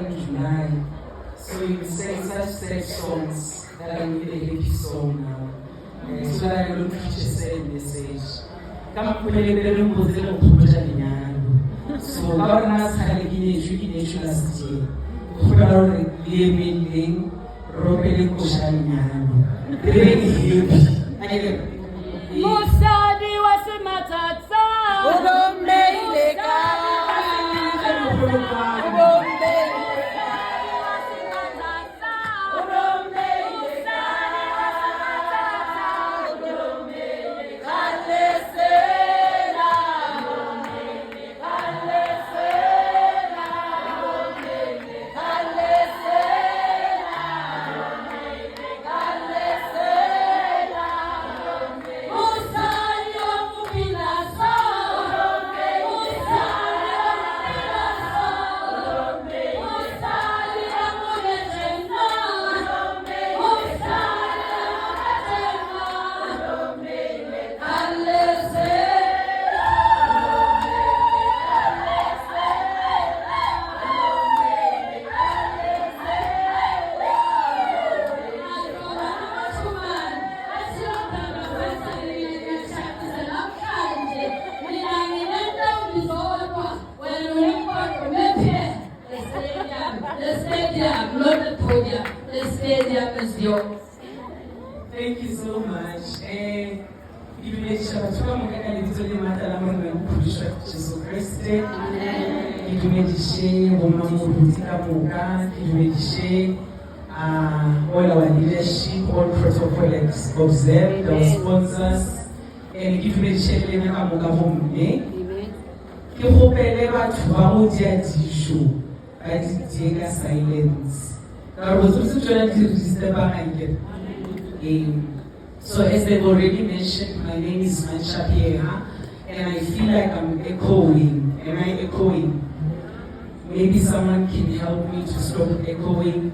in July. So you say such sad songs that I need a happy song now. So that I don't preach a sad message. Come up with a little Muslim of so governors had a guinea last year. Who are living, Robin Kushan. Very happy. Musadi wasimatata Ugombeleka Thank you so much. URCHSA Tshwane, all our leadership, all protocol observed, our sponsors, and URCHSA silence. I was also trying to register behind. So as they've already mentioned, my name is Mansha Pierre, and I feel like I'm echoing. Am I echoing? Maybe someone can help me to stop echoing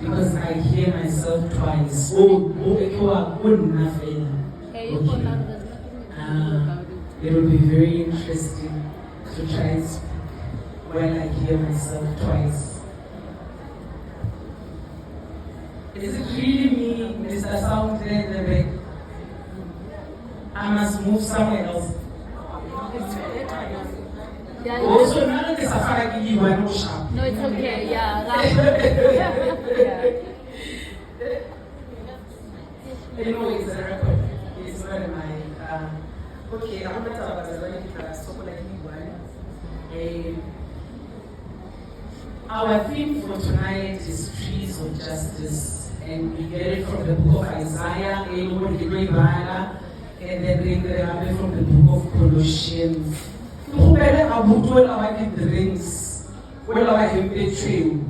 because I hear myself twice. Echo good enough. It will be very interesting to try it while I hear myself twice. Is it really me, Mr. Sound there in the back? I must move somewhere else. Also, none of the safari give you one sharp. No, it's okay, yeah. Anyway, it's a record. It's not in my. Okay, I'm going to talk about our theme for tonight is Trees of Justice, and we get it from the book of Isaiah, and then bring it from the book of Colossians. Who better about all our drinks, all our trail?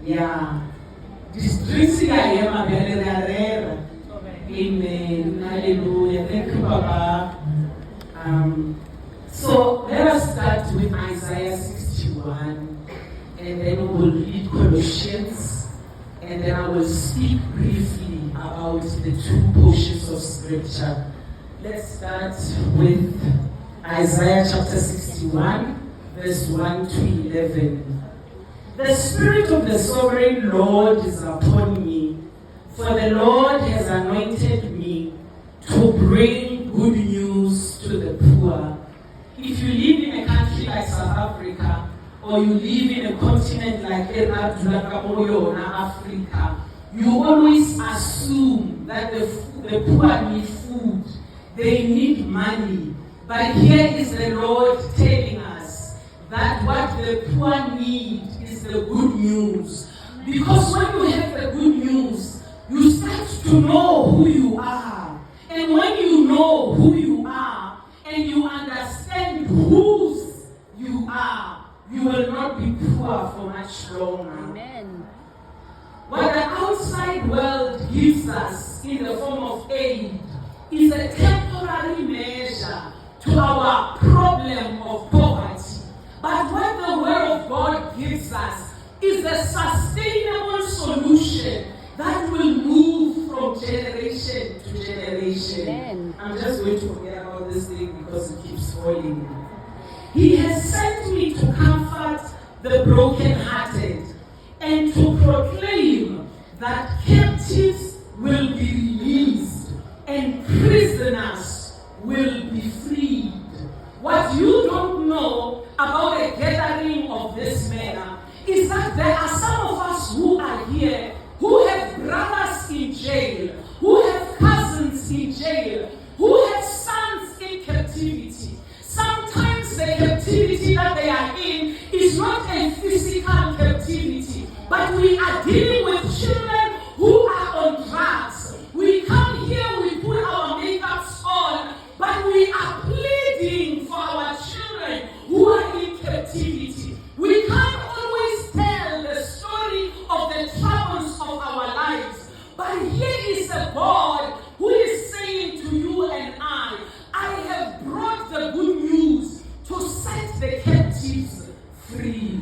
Yeah. These drinks I am a very rare. Amen. Hallelujah. Thank you, Papa. So let us start with Isaiah 61. And then we will read Colossians, and then I will speak briefly about the two portions of scripture. Let's start with Isaiah chapter 61, verse 1 to 11. The Spirit of the Sovereign Lord is upon me, for the Lord has anointed me to bring good news to the poor. If you live in a country like South Africa, or you live in a continent like Africa, you always assume that the poor need food, they need money. But here is the Lord telling us that what the poor need is the good news. Because when you have the good news, you start to know who you are. And when you know who you are, and you understand whose you are, you will not be poor for much longer. Amen. What the outside world gives us in the form of aid is a temporary measure to our problem of poverty. But what the Word of God gives us is a sustainable solution that will move from generation to generation. Amen. I'm just going to forget about this thing because it keeps falling. He has sent me to comfort the brokenhearted, and to proclaim that captives will be released and prisoners will be freed. What you don't know about a gathering of this manner is that there are some of us who are here who have brothers in jail, who have cousins in jail, who have sons in captivity. Sometimes the captivity that they are in is not a physical captivity, but we are dealing with children who are on drugs. We come here, we put our makeups on, but we are pleading for our children who are in captivity. We can't always tell the story of the troubles of our lives, but here is a God who is saying to you and I have brought the good news to set the captives free.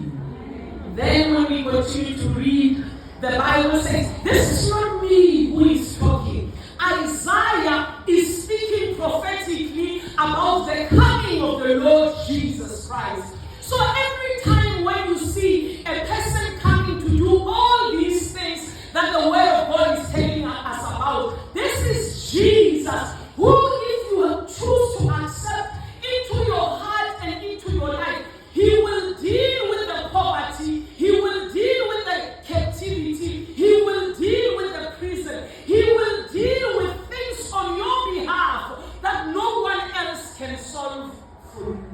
Then when we continue to read, the Bible says, this is not me who is talking. Isaiah is speaking prophetically about the coming of the Lord Jesus Christ. So every time when you see a person coming to do all these things that the Word of God is telling us about, this is Jesus, who if you choose to accept into your heart and into your life, He will deal with the poverty, He will deal with the captivity, He will deal with the prison, He will deal with things on your behalf that no one else can solve for you.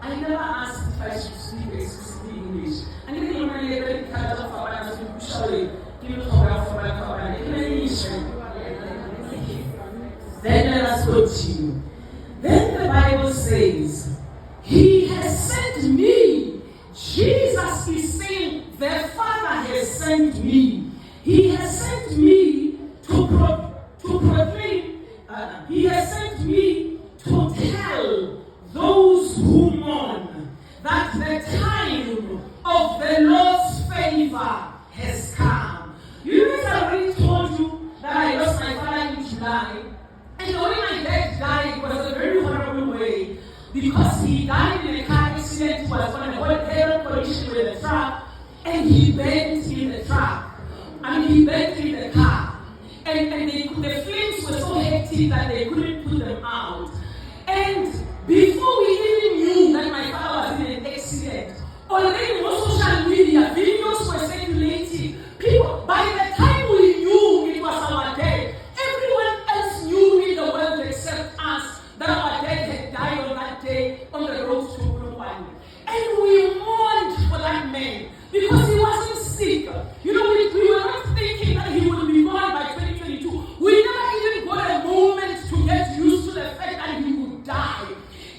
I never asked if I should speak exclusively English. I'm going to give you a very kind of Then let us continue. Then the Bible says, He has sent me. Jesus is saying, the Father has sent me. He has sent me to proclaim. He has sent me to tell those who mourn that the time of the Lord's favor has come. You know, I already told you that I lost my father in July. And the way my dad died was a very horrible way, because he died in a car accident. He was on a head-on collision with a truck, and he bent in the truck. He bent in the car. And the flames were so hectic that they couldn't put them out. And before we even knew that my father was in an accident, already on social media, videos were circulating. People, by the time we knew it was our dad, everyone else knew in the world except us that our dad had died on that day on the road to Bulumwane. And we mourned for that man because he wasn't sick. You know, we were not thinking that he would be gone by 2022. We never even got a moment to get used to the fact that he would die.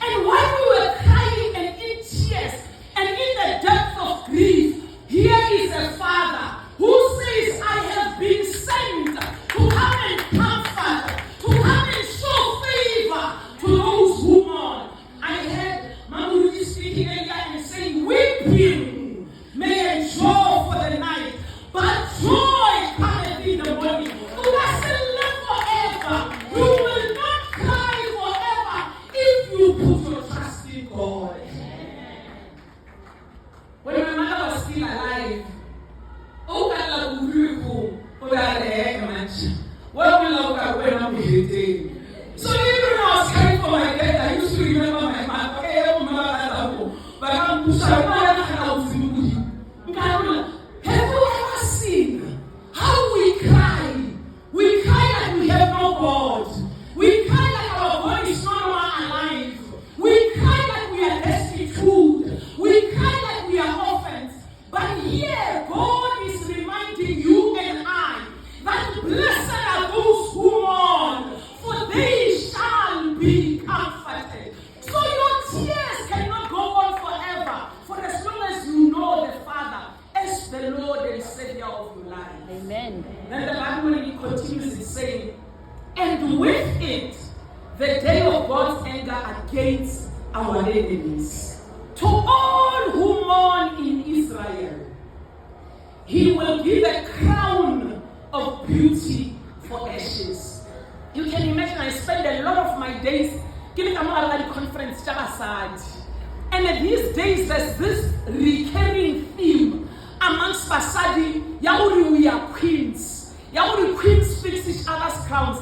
And while we were crying and in tears and in the depth of grief, here is a father who says, I have been sent to come and comfort, to come and show favor to those who mourn. I heard Mamuri speaking earlier and saying, weeping may endure for the night, but joy cometh in the morning. You doesn't live forever. You will not cry forever if you put your trust in God. When my mother was still alive, so even when I was caring for my dad, I used to remember my mom. Have you ever seen how we cry? We cry like we have no God. We cry like our God is no longer alive. We cry like we are destitute. We cry like we are orphans. But here, God is reminding you and I that blessed are those who mourn, for they shall be comforted. So your tears cannot go on forever, for as long as you know the Father as the Lord and Savior of your life. Amen. Then the Bible continues in saying, and with it, the day of God's anger against our enemies. To all who mourn in Israel, He will give a crown of beauty for ashes. You can imagine, I spend a lot of my days giving a Malala conference to Assad. And at these days, there's this recurring theme amongst basadi, ya gore we are queens. Ya gore queens fix each other's crowns.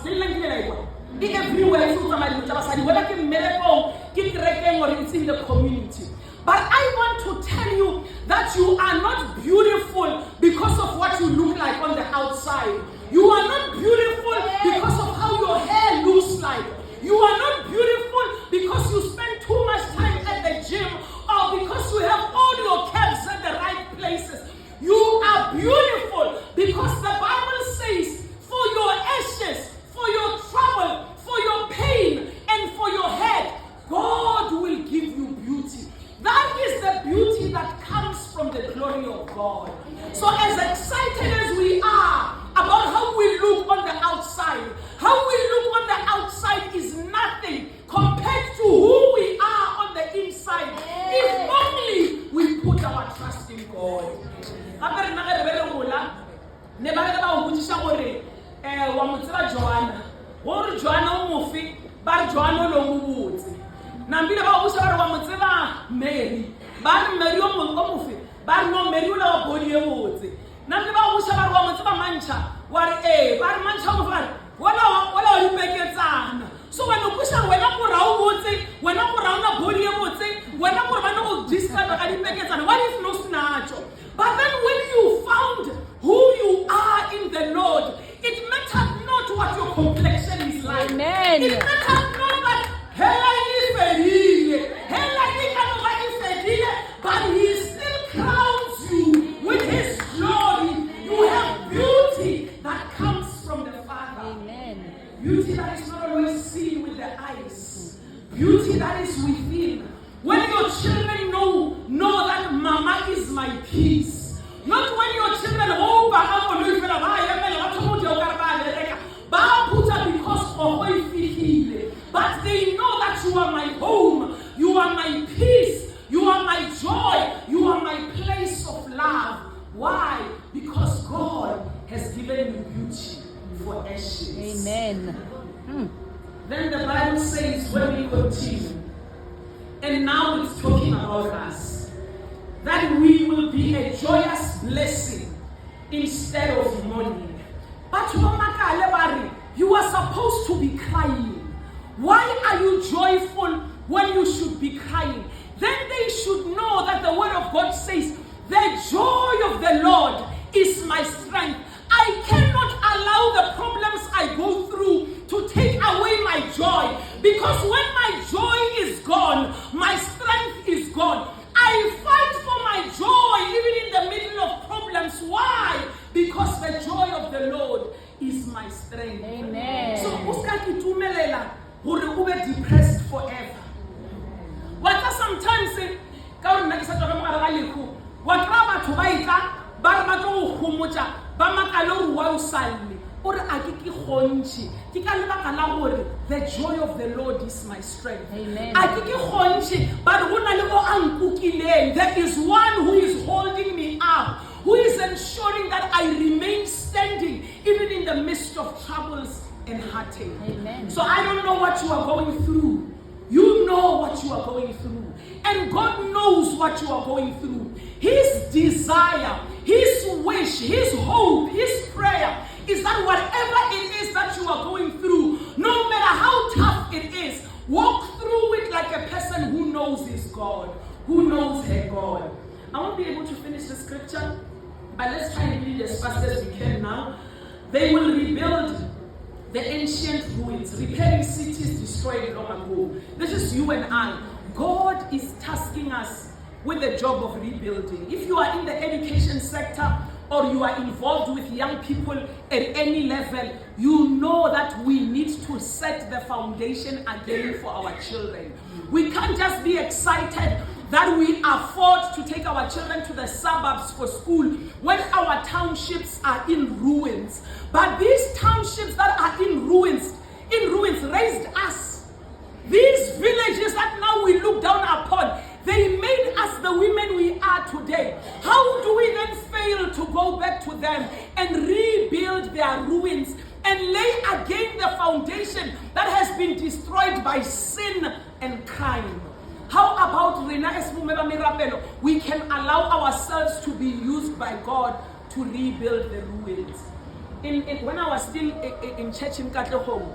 Everywhere, whether it's miracle, or it's in the community. But I want to tell you that you are not beautiful because of what you look like on the outside. You are not beautiful because of how your hair looks like. You are not beautiful because you spend too much time at the gym or because you have all your caps at the right places. You are beautiful because the Bible says, for your ashes, for your trouble, for your pain, and for your head, God will give you beauty. That is the beauty that comes from the glory of God. So as excited as we are about how we look on the outside, how we look on the outside is nothing compared to who we are on the inside. If only we put our trust in God. Nambile ba busa ba mo tseba Mary ba Mary o mo mofe ba no Mary o la bodi e botse nambile ba busa ba mo tseba mantsha wa re ba re mantsha mo fa wala o ipeketsana so wena o busa wena mo ra o botse wena mo ra ona bodi e botse wena mo ba no o discard ka dipeketsana what if no snacho but then when you found who you are in the Lord it matters not what your complexion is like. Amen. It matters not that but he still crowns you with his glory. You have beauty that comes from the Father. Amen. Beauty that is not always seen with the eyes. Beauty that is within. When your children know that Mama is my peace. Not when your children because but they know that you are my home, you are my peace, you are my joy, you are my place of love. Why? Because God has given you beauty for ashes. Amen. Then the Bible says when we continue, and now it's talking about us, that we will be a joyous blessing instead of mourning. But you are supposed to be crying. Why are you joyful when you should be crying? Then they should know that the word of God says, the joy of the Lord is my strength. I cannot allow the problems I go through to take away my joy. Because when my joy is gone, my strength is gone. I fight for my joy even in the middle of problems. Why? Because the joy of the Lord is my strength. Amen. So who will be depressed forever. What sometimes the joy of the Lord is my strength. Amen. There is one who is holding me up, who is ensuring that I remain standing even in the midst of troubles and heartache. Amen. So I don't know what you are going through. You know what you are going through. And God knows what you are going through. His desire, His wish, His hope, His prayer is that whatever it is that you are going through, no matter how tough it is, walk through it like a person who knows his God, who knows her God. I won't be able to finish the scripture, but let's try and read it as fast as we can now. They will rebuild the ancient ruins, repairing cities destroyed long ago. This is you and I. God is tasking us with the job of rebuilding. If you are in the education sector or you are involved with young people at any level, you know that we need to set the foundation again for our children. We can't just be excited that we afford to take our children to the suburbs for school when our townships are in ruins. But these townships that are in ruins raised us. These villages that now we look down upon, they made us the women we are today. How do we then fail to go back to them and rebuild their ruins and lay again the foundation that has been destroyed by sin and crime? How about Rena Esmumeba Mirapelo. We can allow ourselves to be used by God to rebuild the ruins. When I was still in church in Katlehong,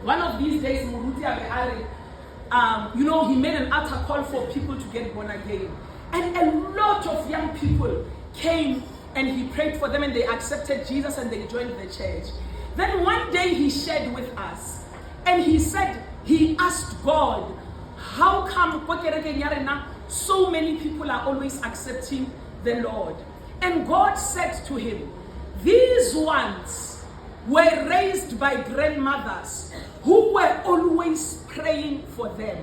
one of these days, Muruti Abeare, he made an altar call for people to get born again. And a lot of young people came and he prayed for them and they accepted Jesus and they joined the church. Then one day he shared with us and he said, he asked God, how come so many people are always accepting the Lord? And God said to him, these ones were raised by grandmothers who were always praying for them.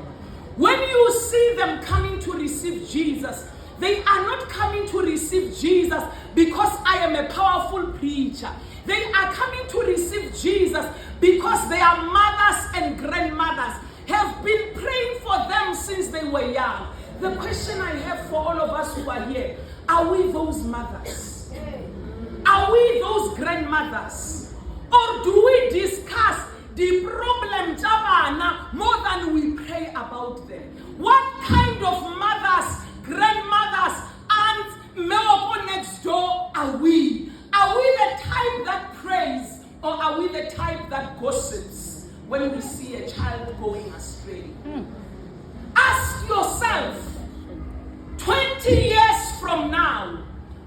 When you see them coming to receive Jesus, they are not coming to receive Jesus because I am a powerful preacher. They are coming to receive Jesus because their mothers and grandmothers have been praying for them since they were young. The question I have for all of us who are here, are we those mothers? Are we those grandmothers? Or do we discuss the problem more than we pray about them? What kind of mothers, grandmothers, aunts, Meloko next door are we? Are we the type that prays or are we the type that gossips when we see a child going astray? Ask yourself, 20 years from now,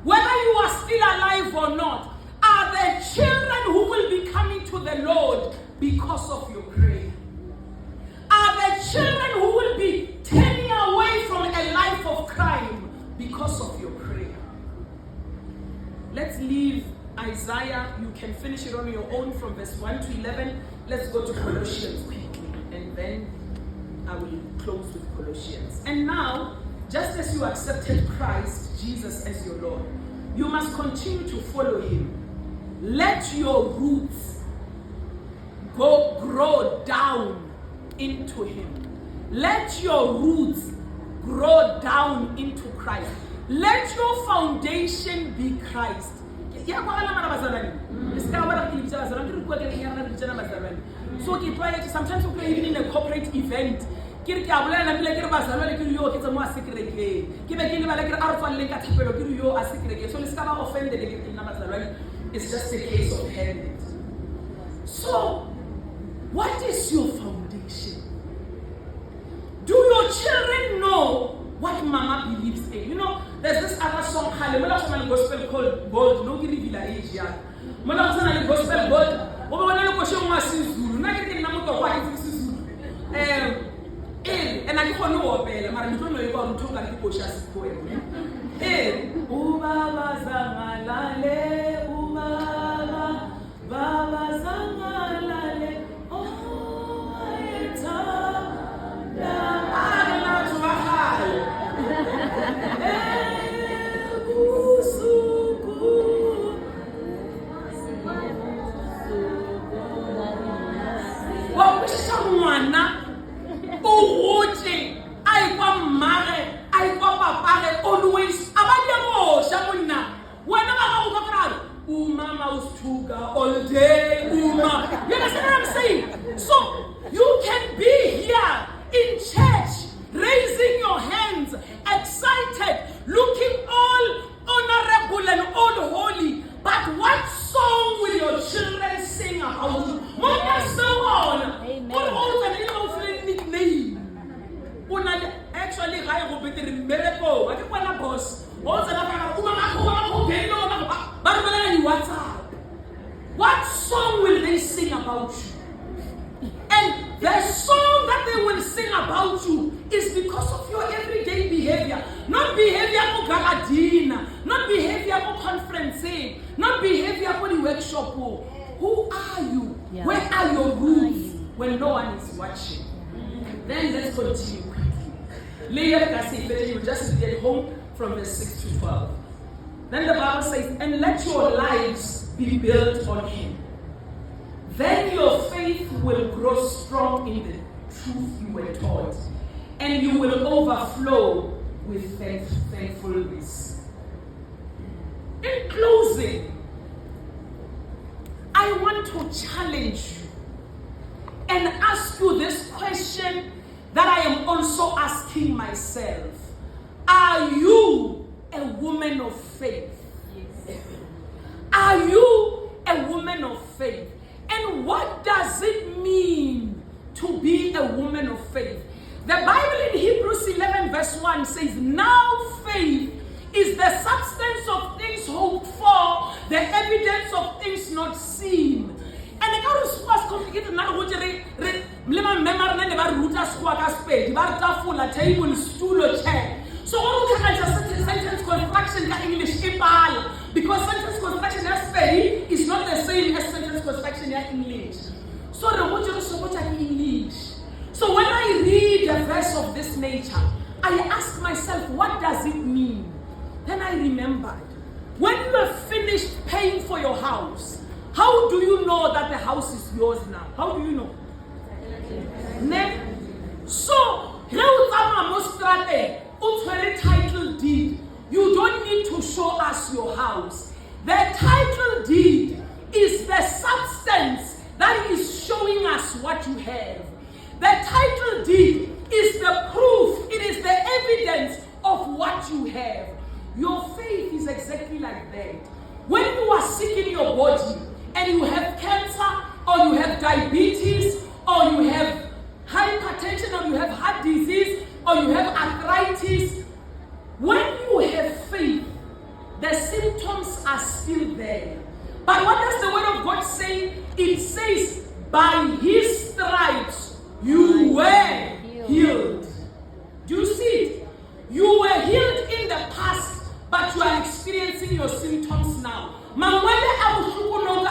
whether you are still alive or not, are there children who will be coming to the Lord because of your prayer? Are there children who will be turning away from a life of crime because of your prayer? Let's leave Isaiah. You can finish it on your own from verse 1 to 11. Let's go to Colossians quickly, and then I will close with Colossians. And now, just as you accepted Christ Jesus as your Lord, you must continue to follow him. Let your roots grow down into him. Let your roots grow down into Christ. Let your foundation be Christ. So sometimes we play in a corporate event. It's just a case of habit. So, what is your foundation? Do your children know what Mama believes in? You know, there's this other song, Hallelujah, gospel called Gold. No, give me age yet. Gospel Gold. And I don't know what I don't know about talking about URCHSA Tshwane. Ubaba zangalale, ubaba, baba zangalale, oh eta, la ala tuwahal, kusuku. Well, we someone na. Always all day. You understand what I'm saying? So you can be here in church, raising your hands, excited, looking all honorable and all holy. But what song will your children sing about you? Actually, I hope it is a miracle. I think one of us. What song will they sing about you? And the song that they will sing about you is because of your everyday behavior. Not behavior for Galadina, not behavior for conferencing, not behavior for the workshop. Who are you? Yeah. Where are your roots when no one is watching? Then let's continue quickly. Later, you just get home from verse 6 to 12. Then the Bible says, and let your lives be built on him. Then your faith will grow strong in the truth you were taught, and you will overflow with thankfulness. In closing, I want to challenge you and ask you this question that I am also asking. asking myself, are you a woman of faith? Yes. Are you a woman of faith? And what does it mean to be a woman of faith? The Bible in Hebrews 11 verse 1 says, now faith is the substance of things hoped for, the evidence of things not seen. And I got to was complicated now. So what can I just sentence construction in English because sentence construction is not the same as sentence construction in English. So the what in English. So when I read a verse of this nature, I ask myself, what does it mean? Then I remembered, when you have finished paying for your house, how do you know that the house is yours now? How do you know? So, title deed, you don't need to show us your house. The title deed is the substance that is showing us what you have. The title deed is the proof, it is the evidence of what you have. Your faith is exactly like that. When you are sick in your body and you have cancer, or you have diabetes, or you have hypertension, or you have heart disease, or you have arthritis, when you have faith, the symptoms are still there. But what does the word of God say? It says, by his stripes you were healed. Do you see it? You were healed in the past, but you are experiencing your symptoms now.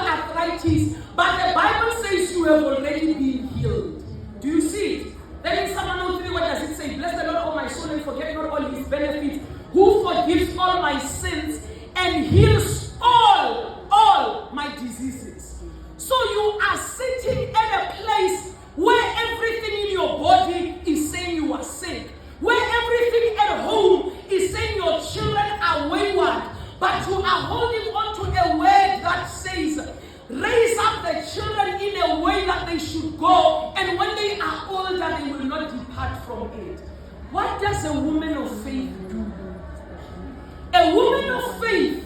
Arthritis, but the Bible says you have already been healed. Do you see it? Then in Psalm 103, what does it say? Bless the Lord, O my soul, and forget not all his benefits, who forgives all my sins and heals all my diseases. So you are sitting at a place where everything in your body is saying you are sick, where everything at home is saying your children are wayward, but you are holding on to a word that says, raise up the children in a way that they should go, and when they are older, they will not depart from it. What does a woman of faith do? A woman of faith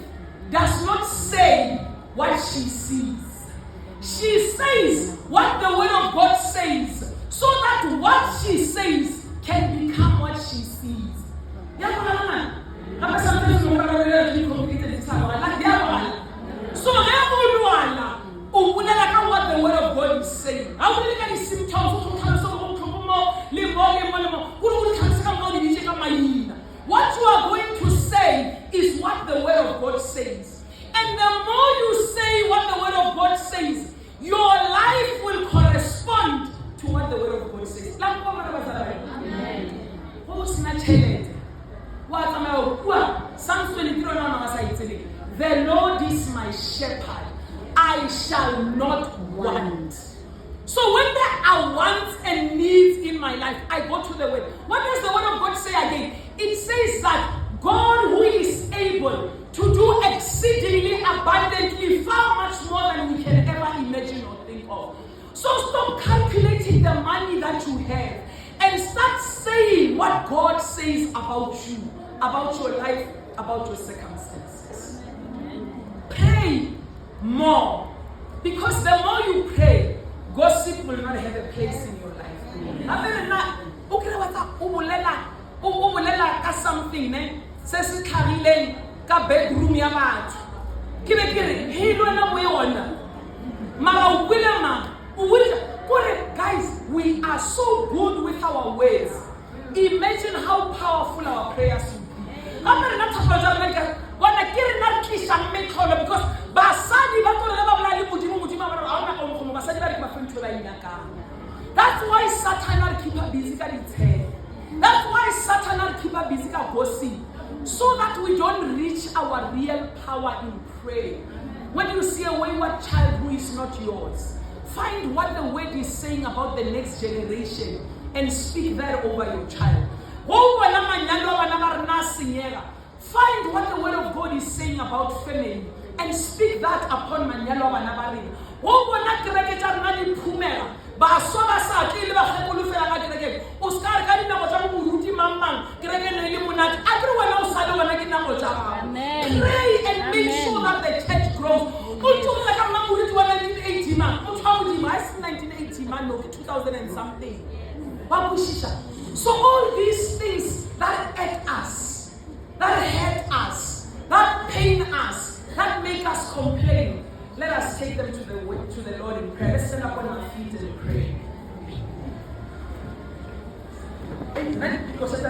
does not say what she sees. She says what the word of God says, so that what she says can become what she sees. So what the word of God is saying. I will look at the symptoms. What you are going to say is what the word of God says. And the more you say what the word of God says, your life will correspond to what the word of God says. Psalm 23, the Lord is my shepherd, I shall not want. So when there are wants and needs in my life, I go to the word. What does the word of God say again? It says that God, who is able to do exceedingly abundantly, far much more than we can ever imagine or think of. So stop calculating the money that you have and start saying what God says about you, about your life, about your circumstances. Pray more, because the more you pray, gossip will not have a place in your life. Other than that, something says ka bedroom ya batho ke be kere he lona mo yona mara o kwela ma o guys, we are so good with our words. Imagine how powerful our prayers will be. I'm not talking about when I get in that kiss and make her, because basadi ba to leba bla le modimo ba ona ka mo basadi ba re ba fentwe ba ina ka. That's why Satan will keep her busy at its head. That's why Satan will keep her busy at gossip, so that we don't reach our real power in prayer. When you see a wayward child who is not yours, find what the word is saying about the next generation and speak that over your child. Find what the word of God is saying about family and speak that upon Manyalo Banabari. man. 1980 man, no, 2000 and something. So all these things that hurt us, that pain us, that make us complain, let us take them to the Lord in prayer. Let's stand up on our feet and pray. Amen. Because